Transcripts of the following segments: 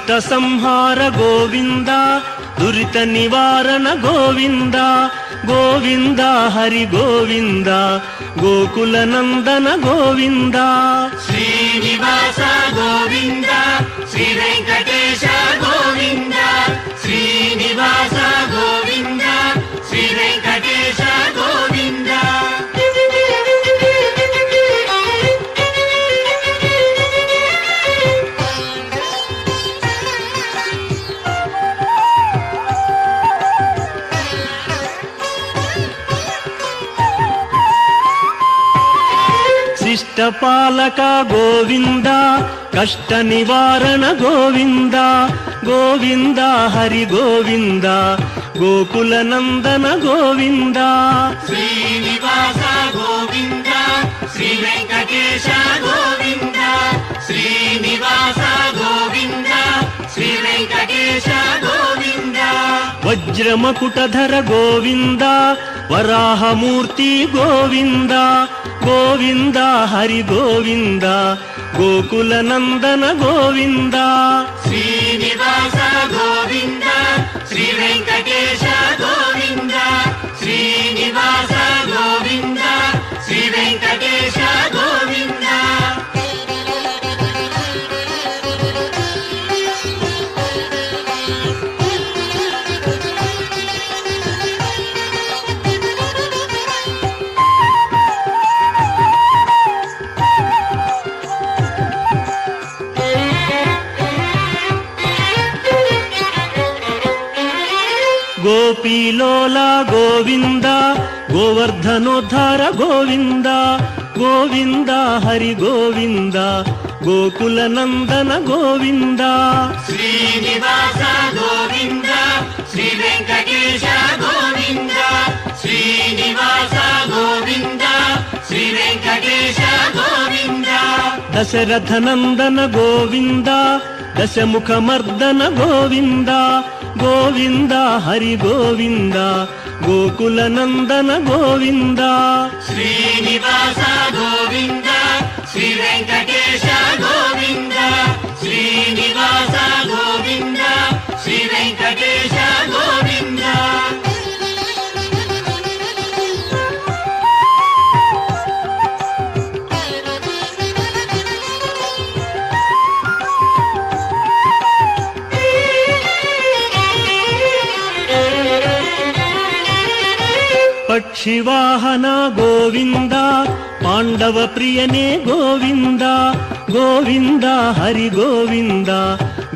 ದುಷ್ಟ ಸಂಹಾರ ಗೋವಿಂದ, ದುರಿತ ನಿವಾರಣ ಗೋವಿಂದ, ಗೋವಿಂದ ಹರಿ ಗೋವಿಂದ, ಗೋಕುಲ ನಂದನ ಗೋವಿಂದ. ಶ್ರೀನಿವಾಸ ಗೋವಿಂದ, ಶ್ರೀ ವೆಂಕಟೇಶ ಗೋವಿಂದ, ಶ್ರೀನಿವಾಸ ಗೋವಿಂದ, ಶ್ರೀ ವೆಂಕಟೇಶ ಗೋವಿಂದ. ಶಿಷ್ಟಪಾಲಕ ಗೋವಿಂದ, ಕಷ್ಟ ನಿವಾರಣ ಗೋವಿಂದ, ಗೋವಿಂದ ಹರಿ ಗೋವಿಂದ, ಗೋಕುಲ ನಂದನ ಗೋವಿಂದ. ಶ್ರೀನಿವಾಸ ಗೋವಿಂದ, ಶ್ರೀ ವೆಂಕಟೇಶ ಗೋವಿಂದ, ಶ್ರೀನಿವಾಸ ಗೋವಿಂದ, ಶ್ರೀ ವೆಂಕಟೇಶ ಗೋವಿಂದ. ವಜ್ರ ಮಕುಟಧರ ಗೋವಿಂದ, ವರಾಹ ಮೂರ್ತಿ ಗೋವಿಂದ, ಗೋವಿಂದ ಹರಿ ಗೋವಿಂದ, ಗೋಕುಲ ನಂದನ ಗೋವಿಂದ. ಶ್ರೀನಿವಾಸ ಗೋವಿಂದ, ಶ್ರೀ ವೆಂಕಟೇಶ ಗೋವಿಂದ, ಶ್ರೀನಿವಾಸ ಗೋವಿಂದ, ಶ್ರೀ ವೆಂಕಟೇಶ ಗೋವಿಂದ. ಗೋಪೀಲೋಲ ಗೋವಿಂದ, ಗೋವರ್ಧನೋದ್ಧಾರ ಗೋವಿಂದ, ಗೋವಿಂದ ಹರಿ ಗೋವಿಂದ, ಗೋಕುಲ ನಂದನ ಗೋವಿಂದ. ಶ್ರೀನಿವಾಸ ಗೋವಿಂದ, ಶ್ರೀ ವೆಂಕಟೇಶ ಗೋವಿಂದ, ಶ್ರೀನಿವಾಸ ಗೋವಿಂದ, ಶ್ರೀ ವೆಂಕಟೇಶ ಗೋವಿಂದ. ದಶರಥ ನಂದನ ಗೋವಿಂದ, ದಶಮುಖ ಮರ್ದನ ಗೋವಿಂದ, ಗೋವಿಂದ ಹರಿ ಗೋವಿಂದ, ಗೋಕುಲ ನಂದನ ಗೋವಿಂದ. ಶ್ರೀನಿವಾಸ ಗೋವಿಂದ, ಶ್ರೀ ವೆಂಕಟೇಶ ಗೋವಿಂದ, ಶ್ರೀನಿವಾಸ ಗೋವಿಂದ, ಶ್ರೀ ವೆಂಕಟೇಶ ಗೋವಿಂದ. ಪಕ್ಷಿವಾಹನ ಗೋವಿಂದ, ಪಾಂಡವ ಪ್ರಿಯನೇ ಗೋವಿಂದ, ಗೋವಿಂದ ಹರಿ ಗೋವಿಂದ,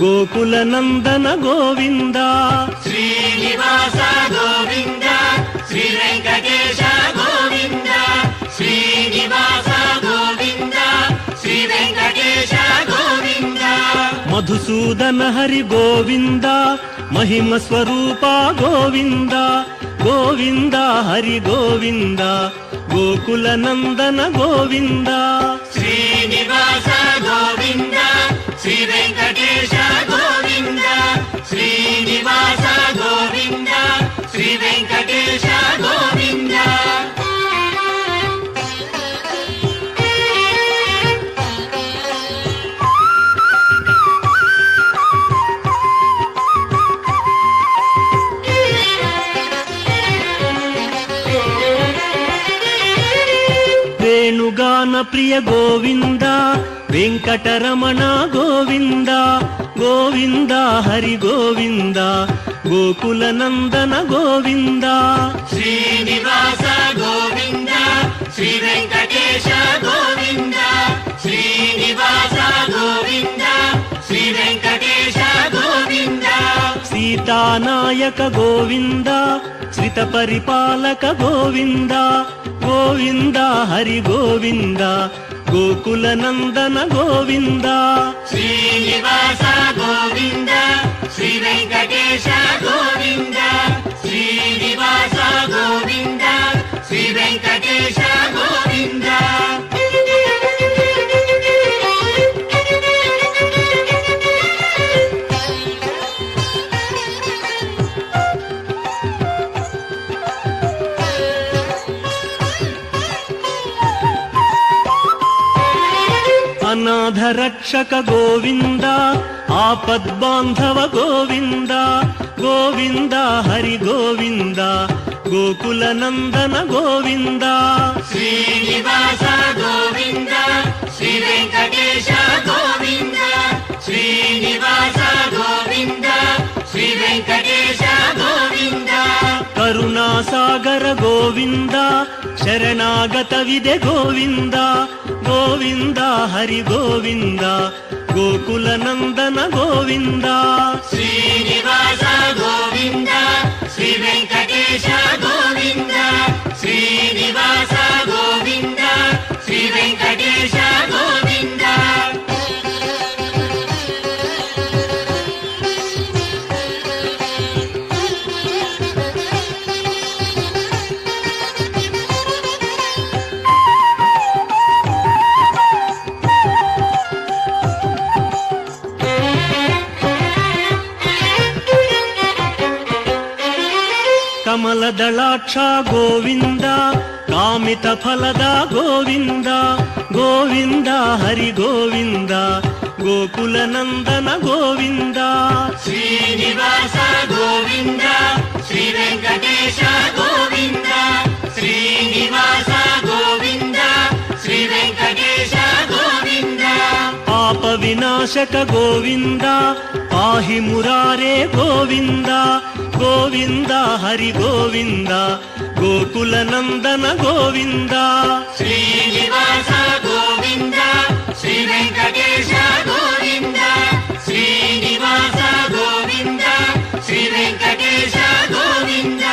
ಗೋಕುಲ ನಂದನ ಗೋವಿಂದ. ಶ್ರೀನಿವಾಸ ಗೋವಿಂದ, ಶ್ರೀ ವೆಂಕಟೇಶ ಗೋವಿಂದ, ಶ್ರೀನಿವಾಸ ಗೋವಿಂದ, ಶ್ರೀ ವೆಂಕಟೇಶ ಗೋವಿಂದ. ಮಧುಸೂದನ ಹರಿ ಗೋವಿಂದ, ಮಹಿಮ ಸ್ವರೂಪ ಗೋವಿಂದ, ಗೋವಿಂದ ಹರಿ ಗೋವಿಂದ, ಗೋಕುಲ ನಂದನ ಗೋವಿಂದ. ಶ್ರೀನಿವಾಸ ಗೋವಿಂದ, ಶ್ರೀ ವೆಂಕಟೇಶ ಗೋವಿಂದ, ಶ್ರೀನಿವಾಸ ಗೋವಿಂದ, ಶ್ರೀ ವೆಂಕಟೇಶ ಗೋವಿಂದ. ವೇಣುಗಾನ ಪ್ರಿಯ ಗೋವಿಂದ, ವೆಂಕಟರಮಣ ಗೋವಿಂದ, ಗೋವಿಂದ ಹರಿ ಗೋವಿಂದ, ಗೋಕುಲ ನಂದನ ಗೋವಿಂದ. ಶ್ರೀನಿವಾಸ ಗೋವಿಂದ, ಶ್ರೀ ವೆಂಕಟೇಶ ಗೋವಿಂದ, ಶ್ರೀನಿವಾಸ ಗೋವಿಂದ, ಶ್ರೀ ವೆಂಕಟೇಶ ಗೋವಿಂದ. ಸೀತಾನಾಯಕ ಗೋವಿಂದ, ಶ್ರಿತ ಪರಿಪಾಲಕ ಗೋವಿಂದ, ಗೋವಿಂದ ಹರಿ ಗೋವಿಂದ, ಗೋಕುಲ ನಂದನ ಗೋವಿಂದ. ಶ್ರೀನಿವಾಸ ಗೋವಿಂದ, ಶ್ರೀ ವೆಂಕಟೇಶ ಗೋವಿಂದ, ಶ್ರೀನಿವಾಸ ಗೋವಿಂದ, ಶ್ರೀ ವೆಂಕಟೇಶ ಗೋವಿಂದ. ಅನಾಥ ರಕ್ಷಕ ಗೋವಿಂದ ಆಪದ್ಬಾಂಧವ ಗೋವಿಂದ ಗೋವಿಂದ ಹರಿ ಗೋವಿಂದ ಗೋಕುಲ ನಂದನ ಗೋವಿಂದ ಶ್ರೀನಿವಾಸ ಗೋವಿಂದ ಶ್ರೀ ವೆಂಕಟೇಶ ಗೋವಿಂದ ಶ್ರೀನಿವಾಸ ಗೋವಿಂದ ಶ್ರೀ ವೆಂಕಟೇಶ ಗೋವಿಂದ ಕರುಣಾಸಾಗರ ಗೋವಿಂದ ಶರಣಾಗತವಿದೆ ಗೋವಿಂದ ಗೋವಿಂದ ಹರಿ ಗೋವಿಂದ ಗೋಕುಲ ನಂದನ ಗೋವಿಂದ ಶ್ರೀನಿವಾಸ ಗೋವಿಂದ ಶ್ರೀ ವೆಂಕಟೇಶ ಗೋವಿಂದ ಶ್ರೀನಿವಾಸ ಗೋವಿಂದ ಶ್ರೀ ವೆಂಕಟೇಶ ಗೋವಿಂದ ಕಮಲದಳಾಕ್ಷ ಗೋವಿಂದ ಕಾಮಿತ ಫಲದ ಗೋವಿಂದ ಗೋವಿಂದ ಹರಿ ಗೋವಿಂದ ಗೋಕುಲ ನಂದನ ಗೋವಿಂದ ಶ್ರೀನಿವಾಸ ಗೋವಿಂದ ಶ್ರೀ ವೆಂಕಟೇಶ ಗೋವಿಂದ ಶ್ರೀನಿವಾಸ ಗೋವಿಂದ ಶ್ರೀ ವೆಂಕಟೇಶ ಗೋವಿಂದ ಪಾಪ ವಿನಾಶಕ ಗೋವಿಂದ ಪಾಹಿ ಮುರಾರೇ ಗೋವಿಂದ ಗೋವಿಂದ ಹರಿ ಗೋವಿಂದ ಗೋಕುಲ ನಂದನ ಗೋವಿಂದ ಶ್ರೀನಿವಾಸ ಗೋವಿಂದ ಶ್ರೀ ವೆಂಕಟೇಶ ಗೋವಿಂದ ಶ್ರೀನಿವಾಸ ಗೋವಿಂದ ಶ್ರೀ ವೆಂಕಟೇಶ ಗೋವಿಂದ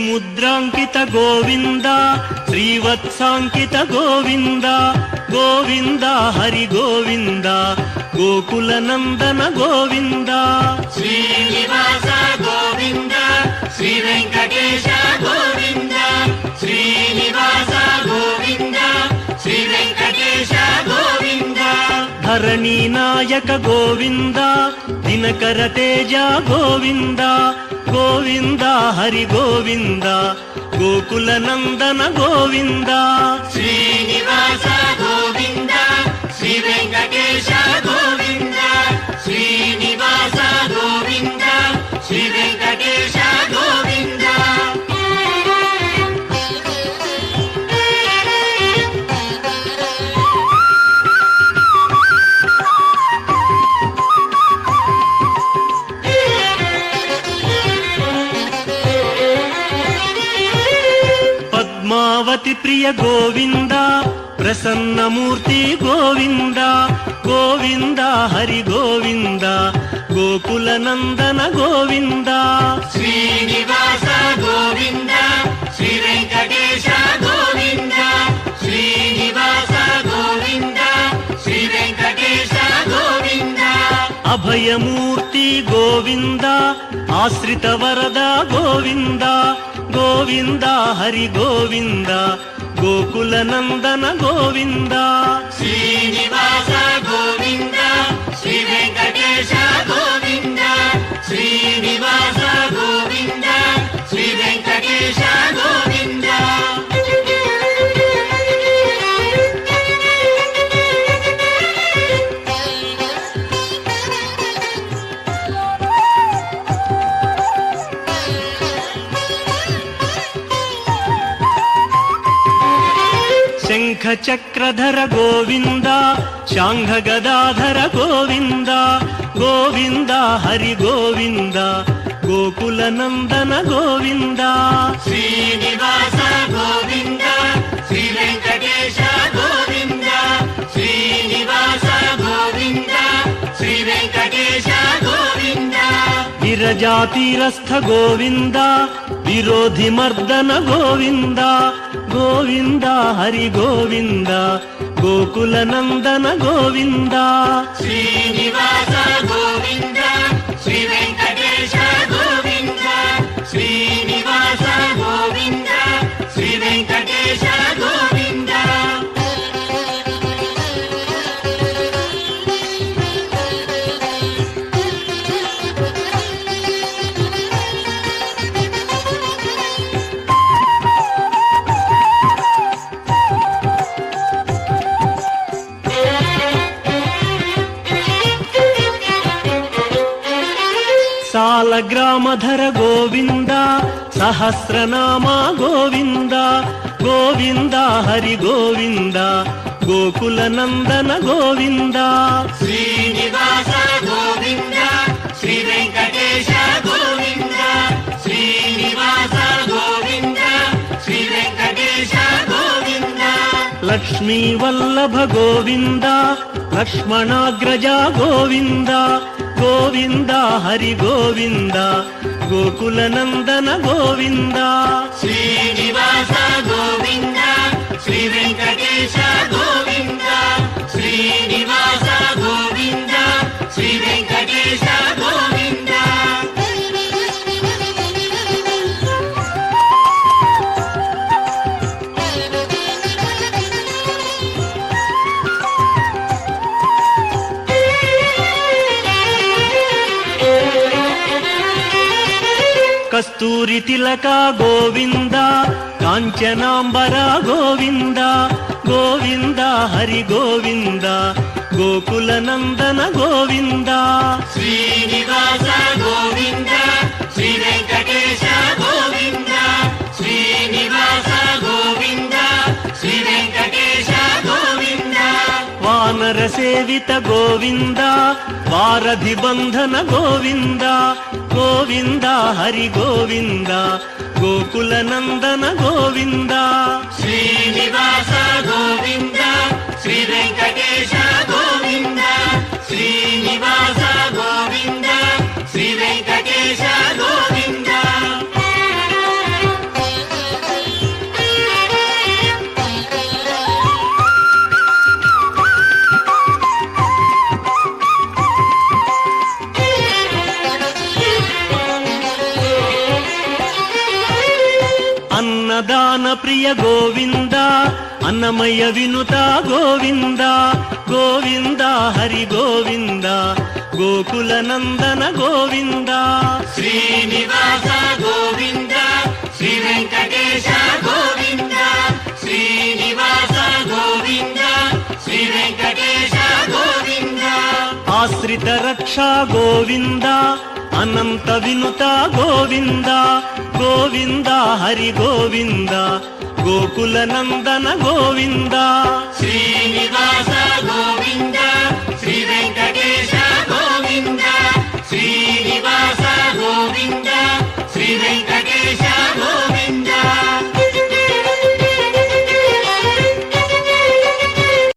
ಮುದ್ರಾಂಕಿತ ಗೋವಿಂದ ಶ್ರೀವತ್ಸಾಂಕಿತ ಗೋವಿಂದ ಗೋವಿಂದ ಹರಿ ಗೋವಿಂದ ಗೋಕುಲ ನಂದನ ಗೋವಿಂದ ಶ್ರೀನಿವಾಸ ಗೋವಿಂದ ಶ್ರೀ ವೆಂಕಟೇಶ ಗೋವಿಂದ ಶ್ರೀನಿವಾಸ ಗೋವಿಂದ ಶ್ರೀ ವೆಂಕಟೇಶ ಗೋವಿಂದ ಧರಣಿ ನಾಯಕ ಗೋವಿಂದ ದಿನಕರ ತೇಜ ಗೋವಿಂದ ಗೋವಿಂದ ಹರಿ ಗೋವಿಂದ ಗೋಕುಲ ನಂದನ ಗೋವಿಂದ ಶ್ರೀನಿವಾಸ ಗೋವಿಂದ ಶ್ರೀ ವೆಂಕಟೇಶ ಗೋವಿಂದ ಶ್ರೀನಿವಾಸ ಗೋವಿಂದ ಶ್ರೀ ವೆಂಕಟೇಶ ಗೋವಿಂದ ಪದ್ಮಾವತಿ ಪ್ರಿಯ ಗೋವಿಂದ ಪ್ರಸನ್ನ ಮೂರ್ತಿ ಗೋವಿಂದ ಗೋವಿಂದ ಹರಿ ಗೋವಿಂದ ಗೋಕುಲ ನಂದನ ಗೋವಿಂದ ಶ್ರೀನಿವಾಸ ಗೋವಿಂದ ಶ್ರೀ ವೆಂಕಟೇಶ ಗೋವಿಂದ ಶ್ರೀನಿವಾಸ ಗೋವಿಂದ ಶ್ರೀ ವೆಂಕಟೇಶ ಗೋವಿಂದ ಅಭಯ ಮೂರ್ತಿ ಗೋವಿಂದ ಆಶ್ರಿತ ವರದ ಗೋವಿಂದ ಗೋವಿಂದ ಹರಿ ಗೋವಿಂದ ಗೋಕುಲ ನಂದನ ಗೋವಿಂದ ಶ್ರೀನಿವಾಸ ಗೋವಿಂದ ಶ್ರೀ ವೆಂಕಟೇಶ ಗೋವಿಂದ ಶ್ರೀನಿವಾಸ ಗೋವಿಂದ ಶ್ರೀ ವೆಂಕಟೇಶ ಗೋವಿಂದ ಶಂಖ ಚಕ್ರಧರ ಗೋವಿಂದ ಶಾಂಘ ಗದಾಧರ ಗೋವಿಂದ ಗೋವಿಂದ ಹರಿ ಗೋವಿಂದ ಗೋಕುಲ ನಂದನ ಗೋವಿಂದ ಶ್ರೀನಿವಾಸ ಗೋವಿಂದ ಶ್ರೀ ವೆಂಕಟೇಶ ಗೋವಿಂದ ಶ್ರೀನಿವಾಸ ಗೋವಿಂದ ಶ್ರೀ ವೆಂಕಟೇಶ ಗೋವಿಂದ ವಿರಜಾತೀರಸ್ಥ ಗೋವಿಂದ ವಿರೋಧಿ ಮರ್ದನ ಗೋವಿಂದ ಗೋವಿಂದ ಹರಿ ಗೋವಿಂದ ಗೋಕುಲ ನಂದನ ಗೋವಿಂದ ಶ್ರೀನಿವಾಸ ಗೋವಿಂದ ಶ್ರೀ ವೆಂಕಟೇಶ ಗೋವಿಂದ ಶ್ರೀನಿವಾಸ ಗೋವಿಂದ ಶ್ರೀ ವೆಂಕಟೇಶ ಗೋವಿಂದ ಸಾಲಗ್ರಾಮಧರ ಗೋವಿಂದ ಸಹಸ್ರನಾಮ ಗೋವಿಂದ ಗೋವಿಂದ ಹರಿ ಗೋವಿಂದ ಗೋಕುಲ ನಂದನ ಗೋವಿಂದ ಶ್ರೀನಿವಾಸ ಗೋವಿಂದ ಶ್ರೀ ವೆಂಕಟೇಶ ಗೋವಿಂದ ಶ್ರೀನಿವಾಸ ಗೋವಿಂದ ಶ್ರೀ ವೆಂಕಟೇಶ ಗೋವಿಂದ ಲಕ್ಷ್ಮೀ ವಲ್ಲಭ ಗೋವಿಂದ ಲಕ್ಷ್ಮಣಾಗ್ರಜ ಗೋವಿಂದ ಗೋವಿಂದ ಹರಿ ಗೋವಿಂದ ಗೋಕುಲ ನಂದನ ಗೋವಿಂದ ಶ್ರೀನಿವಾಸ ಗೋವಿಂದ ಶ್ರೀ ವೆಂಕಟೇಶ ಗೋವಿಂದ ಶ್ರೀನಿವಾಸ ಗೋವಿಂದ ಶ್ರೀ ವೆಂಕಟೇಶ ಗೋವಿಂದ ಕಸ್ತೂರಿ ತಿಲಕ ಗೋವಿಂದ ಕಾಂಚನಾಂಬರ ಗೋವಿಂದ ಗೋವಿಂದ ಹರಿ ಗೋವಿಂದ ಗೋಕುಲ ನಂದನ ಗೋವಿಂದ ಶ್ರೀನಿವಾಸ ಗೋವಿಂದ ಶ್ರೀ ವೆಂಕಟೇಶ ಗೋವಿಂದ ಶ್ರೀನಿವಾಸ ಗೋವಿಂದ ಶ್ರೀ ವೆಂಕಟೇಶ ಗೋವಿಂದ ವಾನರ ಸೇವಿತ ಗೋವಿಂದ ವಾರಧಿ ಬಂಧನ ಗೋವಿಂದ ಗೋವಿಂದ ಹರಿ ಗೋವಿಂದ ಗೋಕುಲ ನಂದನ ಗೋವಿಂದ ಶ್ರೀನಿವಾಸ ಗೋವಿಂದ ಶ್ರೀ ವೆಂಕಟೇಶ ಗೋವಿಂದ ಶ್ರೀನಿವಾಸ ಗೋವಿಂದ ಶ್ರೀ ವೆಂಕಟೇಶ ಗೋವಿಂದ ಅನ್ನದಾನ ಪ್ರಿಯ ಗೋವಿಂದ ಅನ್ನಮಯ ವಿನುತ ಗೋವಿಂದ ಗೋವಿಂದ ಹರಿ ಗೋವಿಂದ ಗೋಕುಲ ನಂದನ ಗೋವಿಂದ ಶ್ರೀನಿವಾಸ ಗೋವಿಂದ ಶ್ರೀ ವೆಂಕಟೇಶ ಗೋವಿಂದ ಶ್ರೀನಿವಾಸ ಗೋವಿಂದ ಶ್ರೀ ವೆಂಕಟೇಶ ಗೋವಿಂದ ಆಶ್ರಿತ ರಕ್ಷಾ ಗೋವಿಂದ ಅನಂತ ವಿನುತ ಗೋವಿಂದ ಗೋವಿಂದ ಹರಿ ಗೋವಿಂದ ಗೋಕುಲ ನಂದನ ಗೋವಿಂದ